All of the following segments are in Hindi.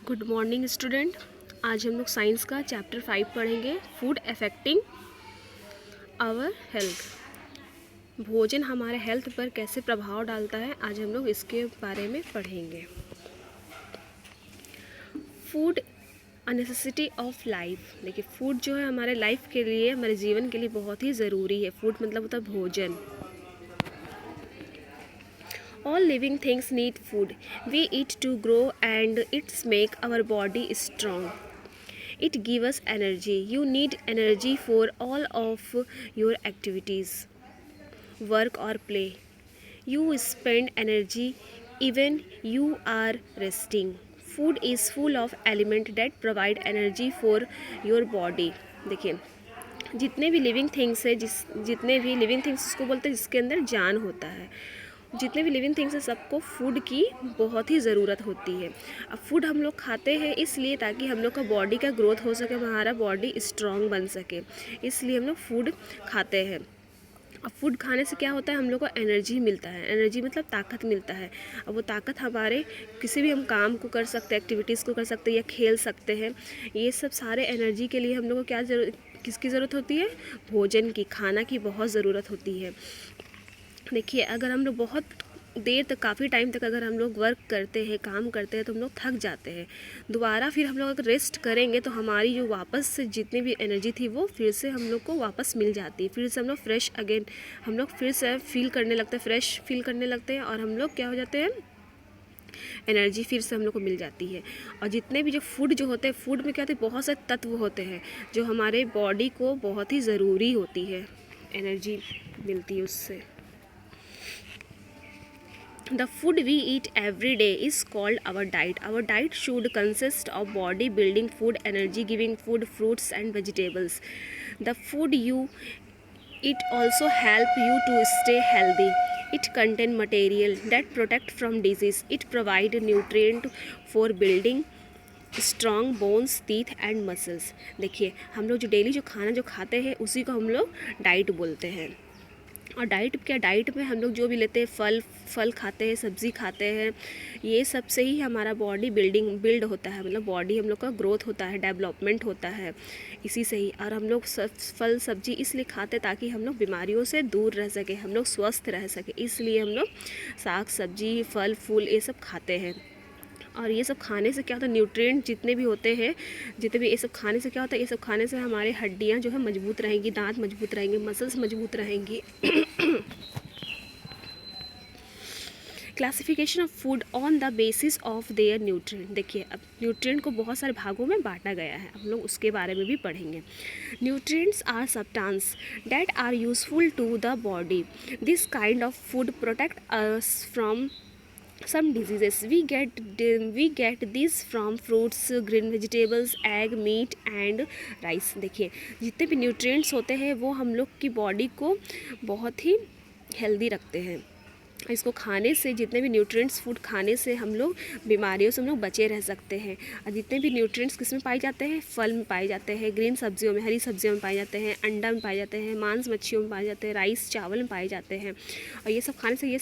Good morning student. आज हम लोग साइंस का चैप्टर 5 पढ़ेंगे, फूड अफेक्टिंग आवर हेल्थ। भोजन हमारे हेल्थ पर कैसे प्रभाव डालता है, आज हम लोग इसके बारे में पढ़ेंगे। Food a necessity of life. देखिए, फूड जो है हमारे लाइफ के लिए, हमारे जीवन के लिए बहुत ही ज़रूरी है। फूड मतलब होता है भोजन। All living things need food. We eat to grow and it's make our body strong. It gives us energy. You need energy for all of your activities, work or play. You spend energy even you are resting. Food is full of element that provide energy for your body. देखिए, जितने भी लिविंग थिंग्स है, जितने भी लिविंग थिंग्स उसको बोलते हैं जिसके अंदर जान होता है, जितने भी लिविंग थिंग्स है सबको फूड की बहुत ही ज़रूरत होती है। अब फूड हम लोग खाते हैं इसलिए ताकि हम लोग का बॉडी का ग्रोथ हो सके, हमारा बॉडी स्ट्रॉन्ग बन सके, इसलिए हम लोग फूड खाते हैं। अब फूड खाने से क्या होता है, हम लोग को एनर्जी मिलता है। एनर्जी मतलब ताकत मिलता है। अब वो ताकत हमारे किसी भी हम काम को कर सकते हैं, एक्टिविटीज़ को कर सकते हैं या खेल सकते हैं। ये सब सारे एनर्जी के लिए हम लोग को क्या किसकी ज़रूरत होती है? भोजन की, खाना की बहुत ज़रूरत होती है। देखिए, अगर हम लोग बहुत देर तक, काफ़ी टाइम तक अगर हम लोग वर्क करते हैं, काम करते हैं, तो हम लोग थक जाते हैं। दोबारा फिर हम लोग अगर रेस्ट करेंगे तो हमारी जो वापस से जितनी भी एनर्जी थी वो फिर से हम लोग को वापस मिल जाती है। फिर से हम लोग फ्रेश अगेन, हम लोग फिर से फील करने लगते हैं, फ्रेश फील करने लगते हैं और हम लोग क्या हो जाते हैं, एनर्जी फिर से हम लोग को मिल जाती है। और जितने भी जो फूड जो होते हैं, फूड में क्या होते हैं, बहुत से तत्व होते हैं जो हमारे बॉडी को बहुत ही ज़रूरी होती है, एनर्जी मिलती है उससे। The food we eat every day is called our diet. Our diet should consist of body building food, energy giving food, fruits and vegetables. The food you eat also help you to stay healthy. It contain material that protect from disease. It provide nutrient for building strong bones, teeth and muscles. देखिए, हम लोग जो डेली जो खाना जो खाते हैं उसी को हम लोग डाइट बोलते हैं। और डाइट में हम लोग जो भी लेते हैं, फल खाते हैं, सब्ज़ी खाते हैं, ये सब से ही हमारा बॉडी बिल्ड होता है। मतलब बॉडी हम लोग का ग्रोथ होता है, डेवलपमेंट होता है इसी से ही। और हम लोग फल सब्ज़ी इसलिए खाते ताकि हम लोग बीमारियों से दूर रह सके, हम लोग स्वस्थ रह सके, इसलिए हम लोग साग सब्ज़ी, फल फूल ये सब खाते हैं। और ये सब खाने से क्या होता है, न्यूट्रिएंट जितने भी होते हैं, जितने भी ये सब खाने से क्या होता है, ये सब खाने से हमारे हड्डियाँ जो है मजबूत रहेंगी, दांत मजबूत रहेंगे, मसल्स मजबूत रहेंगी। Classification of food on the basis of their nutrient. देखिए, अब न्यूट्रिएंट को बहुत सारे भागों में बांटा गया है, हम लोग उसके बारे में भी पढ़ेंगे। Nutrients are substance that are useful to the body. This kind of food protect us from some diseases. We get these from fruits, green vegetables, egg, meat and rice. देखिए, जितने भी न्यूट्रिएंट्स होते हैं वो हम लोग की बॉडी को बहुत ही हेल्दी रखते हैं। इसको खाने से, जितने भी न्यूट्रिएंट्स फूड खाने से हम लोग बीमारियों से हम लोग बचे रह सकते हैं। और जितने भी न्यूट्रिएंट्स किस में पाए जाते हैं, फल में पाए जाते हैं, ग्रीन सब्जियों में, हरी सब्जियों में पाए जाते हैं, अंडा में पाए जाते हैं, मांस मच्छियों में पाए जाते हैं, राइस चावल में पाए जाते हैं। और ये सब खाने से क्या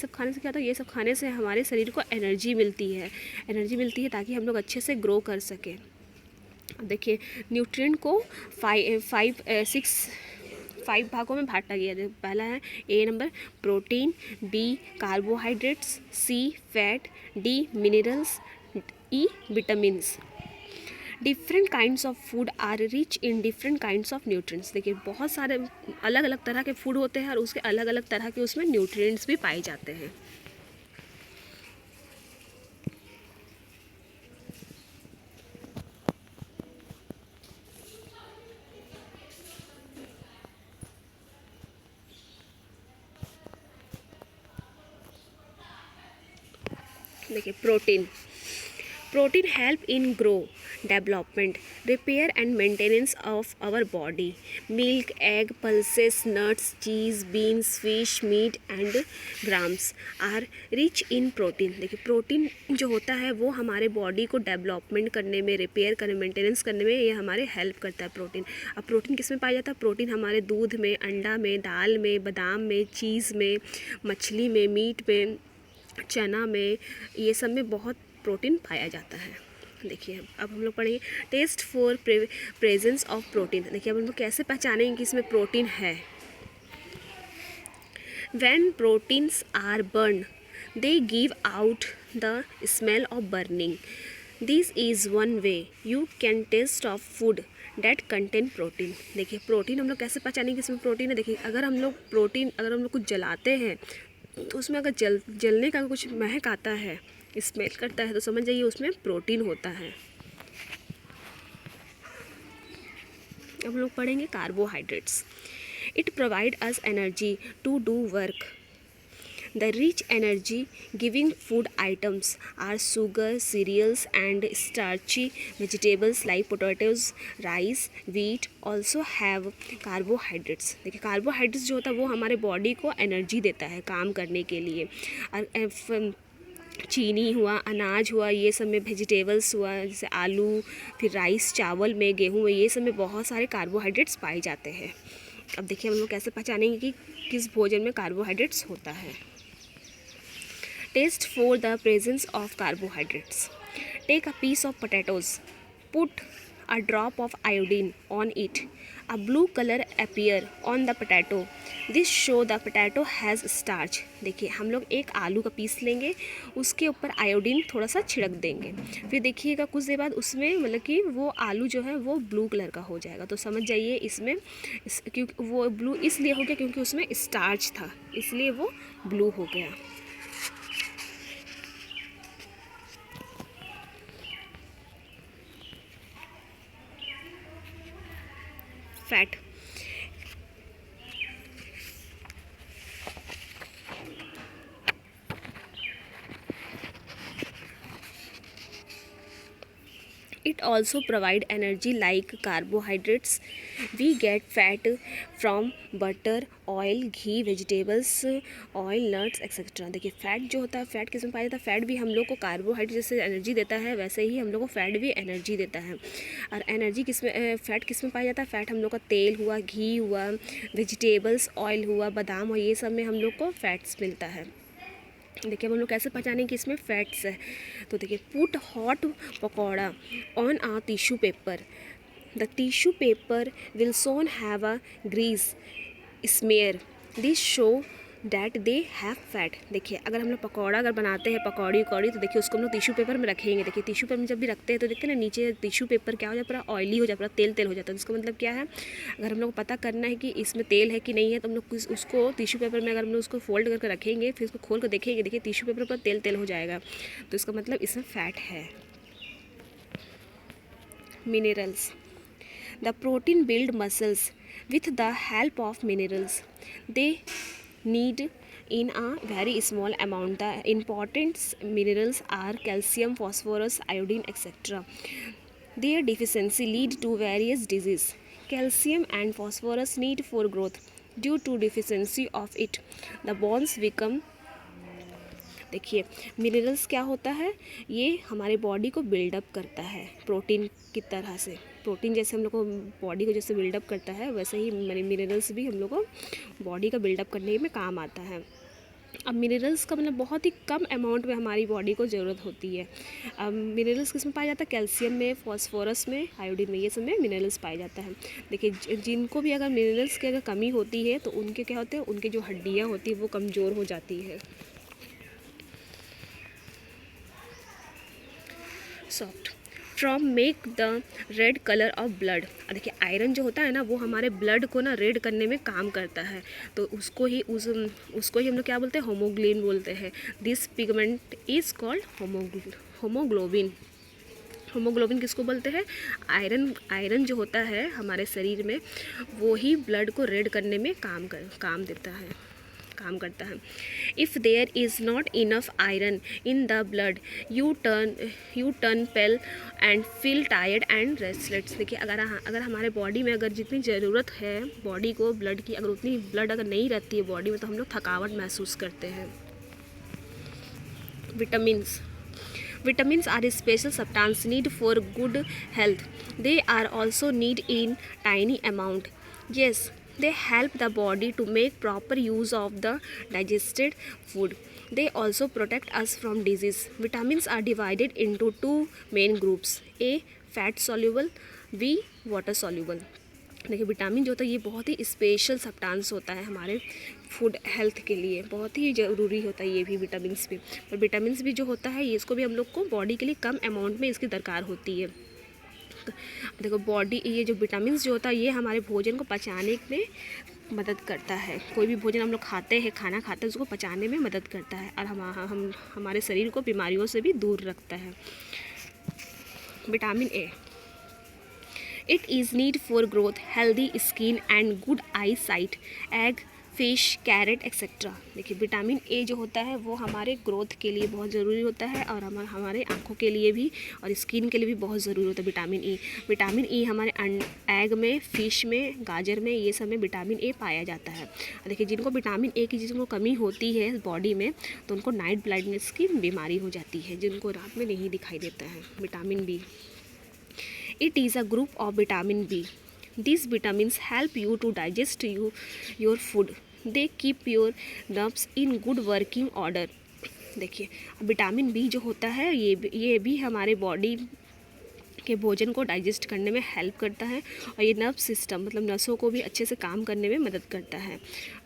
होता है, ये सब खाने से हमारे शरीर को एनर्जी मिलती है ताकि हम लोग अच्छे से ग्रो कर सकें। देखिए, न्यूट्रिएंट को 5 भागों में बांटा गया है। पहला है A number protein, B carbohydrates, C fat, D minerals, E vitamins. Different kinds of food are rich in different kinds of nutrients. देखिए, बहुत सारे अलग अलग तरह के फूड होते हैं और उसके अलग अलग तरह के उसमें न्यूट्रिएंट्स भी पाए जाते हैं। देखिए, protein help in grow, development, repair and maintenance of our body. Milk, egg, pulses, nuts, cheese, beans, fish, meat and grams are rich in protein. देखिए, प्रोटीन जो होता है वो हमारे बॉडी को डेवलपमेंट करने में, रिपेयर करने, मेंटेनेंस करने में ये हमारे हेल्प करता है प्रोटीन। अब प्रोटीन किस में पाया जाता है? प्रोटीन हमारे दूध में, अंडा में, दाल में, बादाम में, चीज़ में, मछली में, मीट में, चना में, ये सब में बहुत प्रोटीन पाया जाता है। देखिए अब हम लोग पढ़ेंगे test for presence of protein. देखिए अब हम लोग कैसे पहचानेंगे कि इसमें प्रोटीन है। When proteins are burned, they give out the smell of burning. This is one way you can taste of food that contain protein. देखिए प्रोटीन हम लोग कैसे पहचानेंगे कि इसमें प्रोटीन है। देखिए अगर हम लोग कुछ जलाते हैं तो उसमें अगर जलने का कुछ महक आता है, स्मेल करता है, तो समझ जाइए उसमें प्रोटीन होता है। अब हम लोग पढ़ेंगे carbohydrates. It provides us energy to do work. The rich energy giving food items are sugar, cereals and starchy vegetables like potatoes, rice, wheat also have carbohydrates. देखिए कार्बोहाइड्रेट्स जो होता है वो हमारे बॉडी को एनर्जी देता है काम करने के लिए। और चीनी हुआ, अनाज हुआ, ये सब में वेजिटेबल्स हुआ जैसे आलू, फिर राइस, चावल में, गेहूँ में, ये सब में बहुत सारे कार्बोहाइड्रेट्स पाए जाते हैं। अब देखिए हम लोग कैसे पहचानेंगे कि किस भोजन में कार्बोहाइड्रेट्स होता है। Test for the presence of carbohydrates. Take a piece of potatoes, put a drop of iodine on it, a blue colour appear on the potato, this show the potato has starch. देखिए हम लोग एक आलू का पीस लेंगे, उसके ऊपर आयोडीन थोड़ा सा छिड़क देंगे, फिर देखिएगा कुछ देर बाद उसमें मतलब कि वो आलू जो है वो ब्लू कलर का हो जाएगा। तो समझ जाइए इसमें क्योंकि वो ब्लू इसलिए हो गया क्योंकि उसमें स्टार्च था, इसलिए वो ब्लू हो गया। Fat. It also provide energy like carbohydrates. We get fat from butter, oil, ghee, vegetables, oil, nuts, etc. देखिए फैट जो होता है, फैट किस में पाया जाता है? फैट भी हम लोग को कार्बोहाइड्रेट जैसे एनर्जी देता है, वैसे ही हम लोग को फैट भी एनर्जी देता है। और एनर्जी किस में, फैट किस में पाया जाता है? फैट हम लोग का तेल हुआ, घी हुआ, वेजिटेबल्स, ऑयल हुआ, बादाम हुआ, ये सब में हम लोग को फैट्स मिलता है। देखिए अब हम लोग कैसे पहचानेंगे कि इसमें फैट्स है। तो देखिए put hot pakora on a tissue paper, the tissue paper will soon have a grease smear, this show that they have fat. देखिए अगर हम लोग पकौड़ा अगर बनाते हैं, पकौड़ी तो देखिए उसको हम लोग टिश्यू पेपर में रखेंगे। देखिए टिश्यू पेपर में जब भी रखते हैं तो देखते हैं ना नीचे टिश्यू पेपर क्या हो जाता है, पूरा ऑयली हो जाता है, पूरा तेल हो जाता है। इसका मतलब क्या है, अगर हम लोग को पता करना है कि इसमें तेल है कि नहीं है तो हम लोग उसको टिश्यू पेपर में अगर हम लोग उसको फोल्ड करके रखेंगे, फिर उसको खोल कर देखेंगे, देखिए टिश्यू पेपर पर तेल हो जाएगा, तो इसका मतलब इसमें फैट है। Minerals. The protein build muscles with the help of minerals they need in a very small amount. The important minerals are calcium, phosphorus, iodine, etc. Their deficiency lead to various diseases. Calcium and phosphorus need for growth. Due to deficiency of it, the bones become। देखिए मिनरल्स क्या होता है, ये हमारे बॉडी को बिल्डअप करता है प्रोटीन की तरह से। प्रोटीन जैसे हम लोग को बॉडी को जैसे बिल्डअप करता है, वैसे ही मिनरल्स भी हम लोग को बॉडी का बिल्डअप करने में काम आता है। अब मिनरल्स का मतलब बहुत ही कम अमाउंट में हमारी बॉडी को ज़रूरत होती है। अब मिनरल्स किस में पाया जाता है? कैल्शियम में, फॉस्फोरस में, आयोडीन में, ये सब में मिनरल्स पाया जाता है। देखिए जिनको भी अगर मिनरल्स की अगर कमी होती है तो उनके क्या होते हैं, उनकी जो हड्डियाँ होती है वो कमज़ोर हो जाती है। Soft from make the red colour of blood. देखिए आयरन जो होता है ना वो हमारे ब्लड को ना रेड करने में काम करता है, तो उसको ही हम लोग क्या बोलते हैं, होमोग्लोबिन बोलते हैं। This pigment is called haemoglobin. Haemoglobin किसको बोलते हैं? आयरन जो होता है हमारे शरीर में वो ही ब्लड को रेड करने में काम करता है। If there is not enough iron in the blood you turn pale and feel tired and restless. देखिए अगर हमारे बॉडी में अगर जितनी ज़रूरत है बॉडी को ब्लड की, अगर उतनी ब्लड अगर नहीं रहती है बॉडी में तो हम लोग थकावट महसूस करते हैं। Vitamins are a special substance need for good health. They are also need in tiny amount. Yes, they help the body to make proper use of the digested food. They also protect us from disease. Vitamins are divided into two main groups: A fat soluble, B water soluble. देखिए विटामिन जो होता है ये बहुत ही स्पेशल सब्सटेंस होता है हमारे फूड हेल्थ के लिए, बहुत ही ज़रूरी होता है ये भी विटामिन्स भी। और विटामिन्स भी जो होता है ये इसको भी हम लोग को बॉडी के लिए कम अमाउंट में इसकी दरकार होती है। देखो बॉडी ये जो विटामिन्स जो होता है ये हमारे भोजन को पचाने में मदद करता है। कोई भी भोजन हम लोग खाते हैं, खाना खाते हैं, उसको पचाने में मदद करता है और हम हमारे शरीर को बीमारियों से भी दूर रखता है। Vitamin A, it is need for growth, healthy skin and good eye sight, egg, fish, carrot etcetera. देखिए विटामिन ए जो होता है वो हमारे ग्रोथ के लिए बहुत ज़रूरी होता है और हमारे आँखों के लिए भी और स्किन के लिए भी बहुत ज़रूरी होता है विटामिन ई। विटामिन ई हमारे एग में, फिश में, गाजर में, ये सब में विटामिन ए पाया जाता है। देखिए जिनको विटामिन ए की जिनको कमी होती है बॉडी में तो उनको नाइट ब्लाइंडनेस की बीमारी हो जाती है, जिनको रात में नहीं दिखाई देता है। Vitamin B, it is a group of vitamin B. These vitamins help you to digest your food. They keep your nerves in good working order. देखिए विटामिन बी जो होता है ये भी हमारे बॉडी के भोजन को डाइजेस्ट करने में हेल्प करता है और ये नर्व सिस्टम मतलब नसों को भी अच्छे से काम करने में मदद करता है।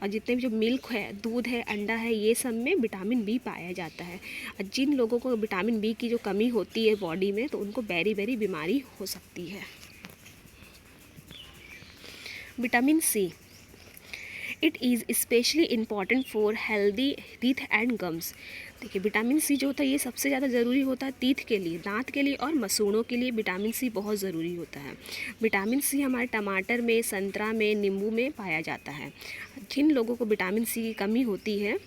और जितने भी जो मिल्क है, दूध है, अंडा है, ये सब में विटामिन बी पाया जाता है। और जिन लोगों को विटामिन बी की जो कमी होती है बॉडी में तो उनको बेरी बीमारी हो सकती है। Vitamin C, it is specially important for healthy teeth and gums. देखिए विटामिन सी जो होता है ये सबसे ज़्यादा ज़रूरी होता है टीथ के लिए, दांत के लिए और मसूड़ों के लिए विटामिन सी बहुत ज़रूरी होता है। विटामिन सी हमारे टमाटर में, संतरा में, नींबू में पाया जाता है। जिन लोगों को विटामिन सी की कमी होती है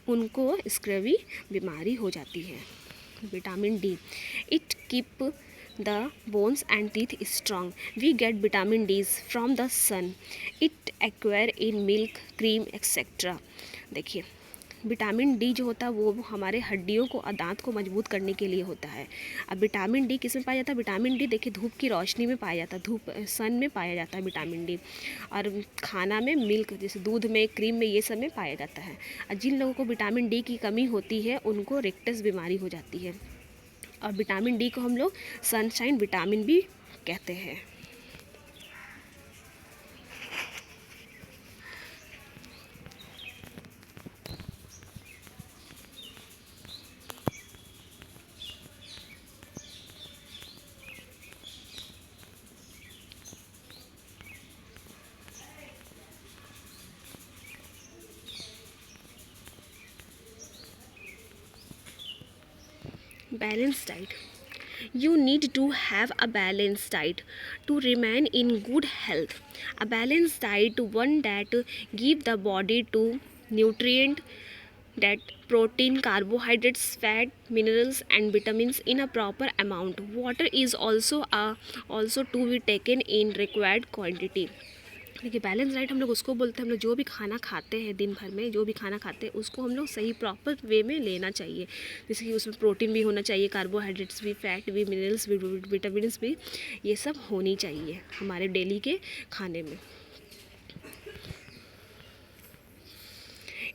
उनको स्क्रवी बीमारी हो जाती है। Vitamin D, it keep the bones and teeth strong. We get vitamin D from the sun. It acquire in milk, cream, etc. देखिए विटामिन डी जो होता है वो हमारे हड्डियों को और दांत को मजबूत करने के लिए होता है। अब विटामिन डी किस में पाया जाता है? विटामिन डी देखिए धूप की रोशनी में पाया जाता है, धूप सन में पाया जाता है विटामिन डी। और खाना में, मिल्क जैसे दूध में, क्रीम में, ये सब में पाया जाता है। और जिन लोगों को विटामिन डी की कमी होती है उनको रेक्टस बीमारी हो जाती है। और विटामिन डी को हम लोग सनशाइन विटामिन भी कहते हैं। Balanced diet. You need to have a balanced diet to remain in good health. A balanced diet, one that give the body to nutrient that protein, carbohydrates, fat, minerals and vitamins in a proper amount. Water is also to be taken in required quantity. देखिए बैलेंस डाइट हम लोग उसको बोलते हैं हम लोग जो भी खाना खाते हैं दिन भर में, जो भी खाना खाते हैं उसको हम लोग सही प्रॉपर वे में लेना चाहिए। जैसे कि उसमें प्रोटीन भी होना चाहिए, कार्बोहाइड्रेट्स भी, फैट भी, मिनरल्स भी, विटामिन्स भी, ये सब होनी चाहिए हमारे डेली के खाने में।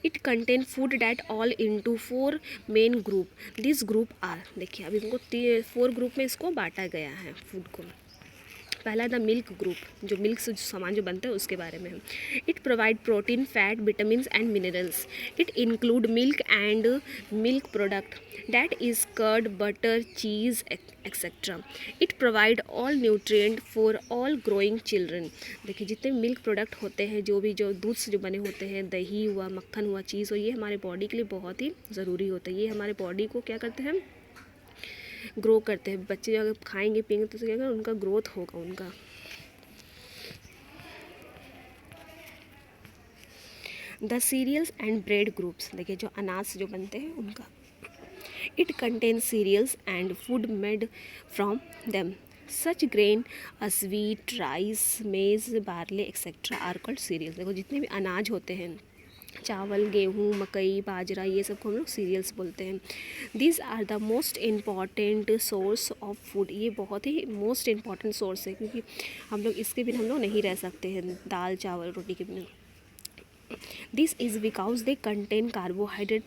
It contain food that all into 4 main group. This group are, देखिए अभी इनको 4 ग्रुप में इसको बांटा गया है फूड को। पहला द मिल्क ग्रुप, जो मिल्क से सामान जो बनता है उसके बारे में है। It provide protein, fat, vitamins and minerals. It include milk and milk product that is curd, butter, cheese etcetera. It provide all nutrient for all growing children. देखिए जितने मिल्क प्रोडक्ट होते हैं, जो दूध से जो बने होते हैं, दही हुआ, मक्खन हुआ, चीज़ हुआ, ये हमारे बॉडी के लिए बहुत ही ज़रूरी होता है। ये हमारे बॉडी को क्या करते हैं, ग्रो करते हैं। बच्चे अगर खाएंगे पिएंगे तो क्या होगा, उनका ग्रोथ होगा उनका। The cereals and bread groups, देखिए जो अनाज से जो बनते हैं उनका। It contains cereals and food made from them such grain as wheat, rice, maize, barley etcetera are called cereals. देखो जितने भी अनाज होते हैं, चावल, गेहूँ, मकई, बाजरा, ये सब को हम लोग सीरियल्स बोलते हैं। These are the most important source of food. ये बहुत ही मोस्ट इम्पॉर्टेंट सोर्स है क्योंकि हम लोग इसके बिना हम लोग नहीं रह सकते हैं, दाल चावल रोटी के बिना। This is because they contain carbohydrate,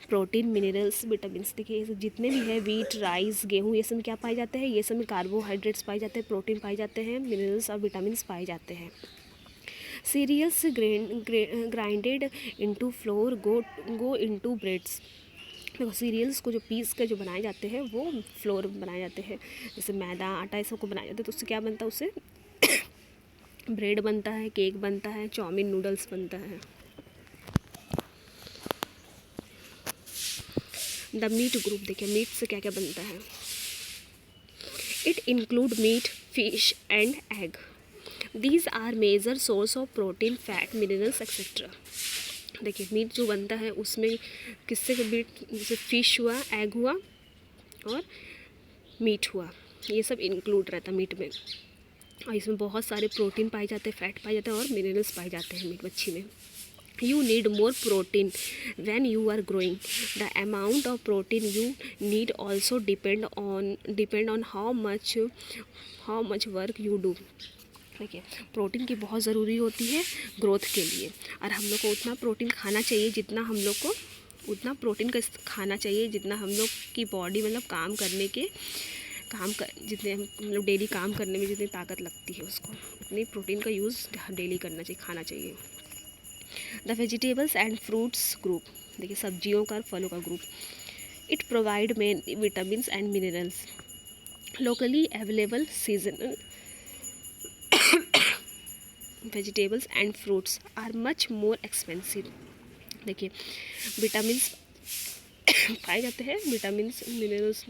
protein, minerals, vitamins. देखिए ये जितने भी है वीट, राइस, गेहूँ, ये सब में क्या पाए जाते हैं, ये सब में कार्बोहाइड्रेट्स पाए जाते हैं, प्रोटीन पाए जाते हैं, मिनरल्स और विटामिन्स पाए जाते हैं। Cereals grinded into flour go into breads. देखो सीरियल्स को जो पीस के जो बनाए जाते हैं वो फ्लोर बनाए जाते हैं, जैसे मैदा, आटा, ये सब को बनाया जाता है, तो उससे क्या बनता है, उससे ब्रेड बनता है, केक बनता है, चाउमीन, नूडल्स बनता है। द मीट ग्रुप, देखिए मीट से क्या क्या बनता है। It include meat, fish and egg. These are major source of protein, fat, minerals etcetera. देखिए मीट जो बनता है उसमें किससे मीट, जैसे फिश हुआ, एग हुआ और मीट हुआ, ये सब इंक्लूड रहता है मीट में। और इसमें बहुत सारे प्रोटीन पाए जाते हैं, फैट पाए जाते हैं और मिनरल्स पाए जाते हैं मीट मच्छी में। You need more protein when you are growing. The amount of protein you need also depend on how much work you do. देखिए प्रोटीन की बहुत ज़रूरी होती है ग्रोथ के लिए, और हम लोग को उतना प्रोटीन खाना चाहिए जितना हम लोग को उतना प्रोटीन का खाना चाहिए जितना हम लोग की बॉडी मतलब जितने हम लोग डेली काम करने में जितनी ताकत लगती है उसको उतनी प्रोटीन का यूज़ डेली करना चाहिए, खाना चाहिए। The vegetables and fruits group, देखिए सब्जियों का और फलों का ग्रुप। It provide main vitamins and minerals, locally available seasonal vegetables and fruits are much more expensive. देखिए विटामिन्स पाए जाते हैं, विटामिन्स, मिनरल्स।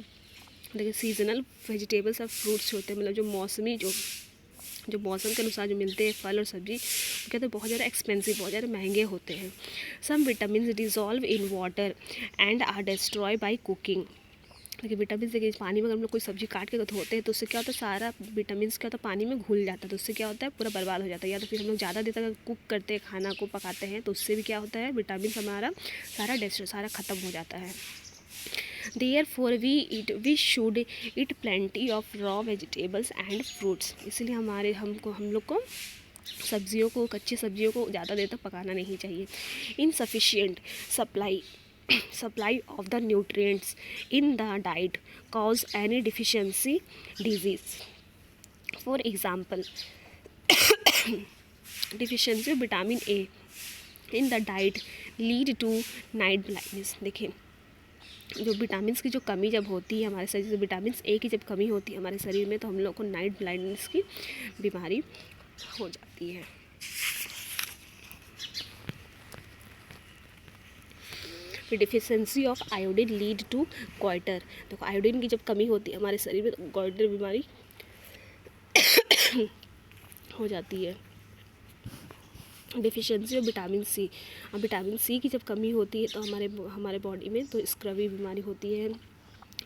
देखिए सीजनल वेजिटेबल्स और फ्रूट्स होते हैं, मतलब जो मौसमी जो मौसम के अनुसार जो मिलते हैं फल और सब्जी, वो कहते हैं बहुत ज़्यादा एक्सपेंसिव, बहुत ज़्यादा महंगे होते हैं। Some vitamin dissolve in water and are destroy by cooking. देखिए विटामिन देखिए पानी में अगर हम लोग कोई सब्जी काट के धोते हैं तो उससे क्या होता है, सारा विटामिन क्या होता है पानी में घुल जाता है, तो उससे क्या होता है पूरा बर्बाद हो जाता है। या तो फिर हम लोग ज़्यादा देर तक कुक करते हैं, खाना को पकाते हैं, तो उससे भी क्या होता है विटामिन हमारा सारा ख़त्म हो जाता है। Therefore we should eat plenty of raw vegetables and fruits। इसलिए हम लोग को सब्जियों को, कच्ची सब्जियों को ज़्यादा देर तक पकाना नहीं चाहिए। Insufficient supply of the nutrients in the diet cause any deficiency disease। For example deficiency of vitamin A in the diet lead to night blindness। देखिए जो विटामिन्स की जो कमी जब होती है हमारे शरीर से, विटामिन ए की जब कमी होती है हमारे शरीर में, तो हम लोग को नाइट ब्लाइंडनेस की बीमारी हो जाती है। Deficiency of iodine lead to goiter. देखो आयोडीन की जब कमी होती है हमारे शरीर में तो गॉइटर बीमारी हो जाती है। डिफिशिएंसी ऑफ विटामिन सी, अब विटामिन सी की जब कमी होती है तो हमारे बॉडी में तो स्क्रवी बीमारी होती है।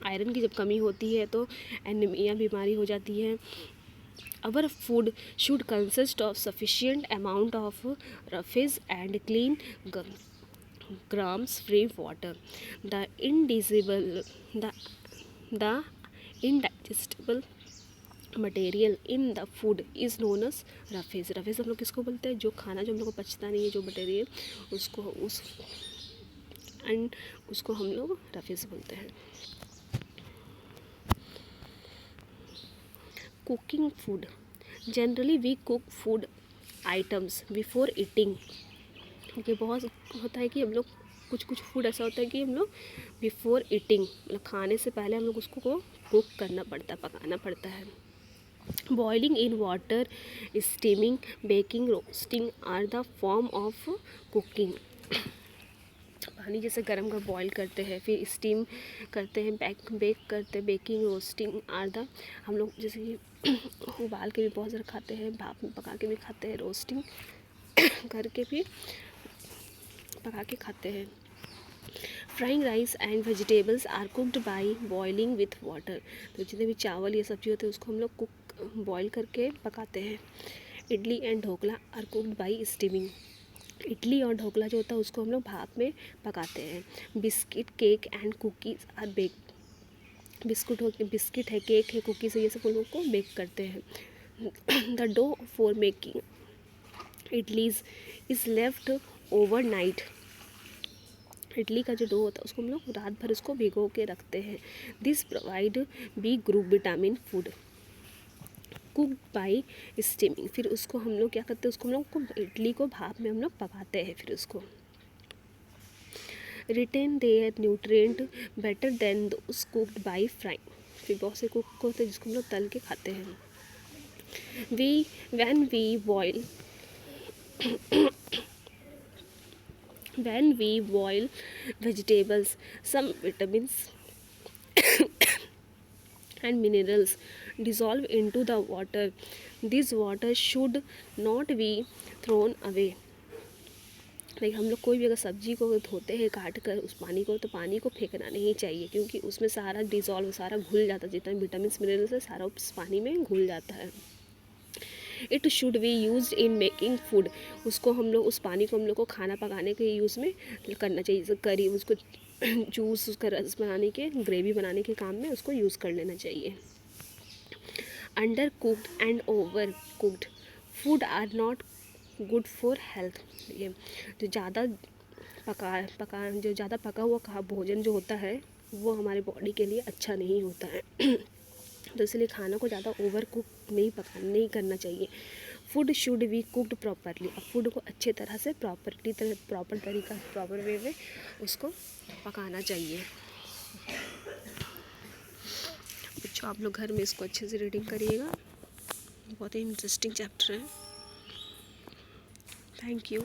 आयरन की जब कमी होती है तो एनीमिया बीमारी हो जाती है। Our food should consist of sufficient amount of roughage and clean grams-free water. The indigestible material in the food is known as roughage. Roughage हम लोग किसको बोलते हैं, जो खाना जो हम लोग को पचता नहीं है, जो मटेरियल उसको हम लोग रफेज बोलते हैं। Cooking food, generally we cook food items before eating. ये बहुत होता है कि हम लोग कुछ फूड ऐसा होता है कि हम लोग बिफोर ईटिंग मतलब खाने से पहले हम लोग उसको कुक करना पड़ता है, पकाना पड़ता है। Boiling in water, steaming, baking, roasting are the form of cooking. पानी जैसे गर्म कर बॉईल करते हैं, फिर स्टीम करते हैं, बेक करते हैं, बेकिंग, रोस्टिंग आर द, हम लोग जैसे कि उबाल के भी बहुत ज़्यादा खाते हैं, भाप में पका के भी खाते हैं, रोस्टिंग करके भी पका के खाते हैं। Frying rice and vegetables are cooked by boiling with water. तो जितने भी चावल ये सब्जी होते हैं उसको हम लोग बॉईल करके पकाते हैं। Idli and dhokla are cooked by steaming. Idli और ढोकला जो होता है उसको हम लोग भाप में पकाते हैं। Biscuit, cake and cookies are bake. Biscuit है, केक है, कुकीज़ है, ये सब हम लोग को बेक करते हैं। The dough for making idlis is left overnight. Idli का जो डो होता है उसको हम लोग रात भर उसको भिगो के रखते हैं। This provide B group vitamin food cooked by steaming. फिर उसको हम लोग क्या करते हैं, उसको हम लोग इडली को भाप में हम लोग पकाते हैं। फिर उसको retain their nutrient better than those cooked by frying. फिर बहुत से कुक होते हैं जिसको हम लोग तल के खाते हैं। We when we boil when we boil vegetables, some vitamins and minerals dissolve into the water. This water should not be thrown away. Like हम लोग कोई भी अगर सब्जी को धोते हैं काट कर उस पानी को, तो पानी को फेंकना नहीं चाहिए, क्योंकि उसमें सारा डिज़ोल्व, सारा घुल जाता है, जितना विटामिन मिनरल्स है सारा उस पानी में घुल जाता है। It should be use in making food. उसको हम लोग, उस पानी को हम लोग को खाना पकाने के यूज़ में करना चाहिए। जैसे करी, उसको जूस, उसका रस बनाने के, ग्रेवी बनाने के काम में उसको यूज़ कर लेना चाहिए। Under cooked and over cooked food are not good for health. ये जो ज़्यादा जो ज़्यादा पका हुआ भोजन जो होता है वो हमारे बॉडी के लिए अच्छा नहीं होता है। तो इसलिए खाना को ज़्यादा ओवर कुक नहीं करना चाहिए। Food should be cooked properly. अब फूड को अच्छे तरह से प्रॉपर वे में उसको पकाना चाहिए। बच्चों आप लोग घर में इसको अच्छे से रीडिंग करिएगा, बहुत ही इंटरेस्टिंग चैप्टर है। Thank you.